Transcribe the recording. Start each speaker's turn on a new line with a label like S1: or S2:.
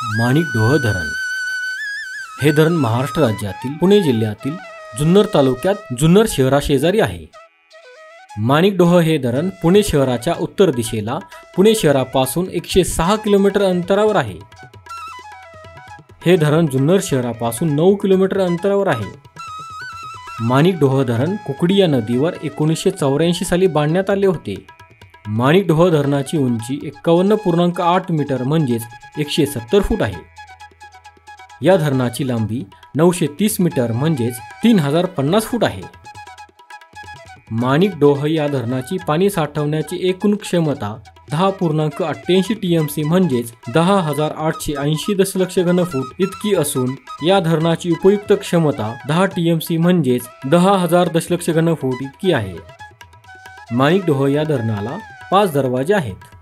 S1: माणिकडोह धरण हे धरण महाराष्ट्र राज्यातील पुणे जिल्ह्यातील जुन्नर तालुक्यात जुन्नर शहराशेजारी आहे। माणिकडोह हे धरण पुणे शहराच्या उत्तर दिशेला पुणे शहरापासून 106 किलोमीटर अंतरावर आहे। हे धरण जुन्नर शहरापासून 9 किलोमीटर अंतरावर आहे। माणिकडोह धरण कुकडी या नदीवर 1984 साली बांधण्यात आले होते। माणिकडोह धरणाची उंची 51.8 मीटर म्हणजेच 170 फूट आहे। या धरणाची लांबी 930 मीटर म्हणजेच 3050 फूट आहे। माणिकडोह या धरणाची पाणी साठवण्याची एकूण क्षमता 10.88 TMC म्हणजेच 10,880 दशलक्ष घनफूट इतकी असून या धरणाची उपयुक्त क्षमता 10 TMC म्हणजेच 10,000 दशलक्ष घनफूट इतकी आहे। माणिकडोह या धरणाला 5 दरवाजे आहेत।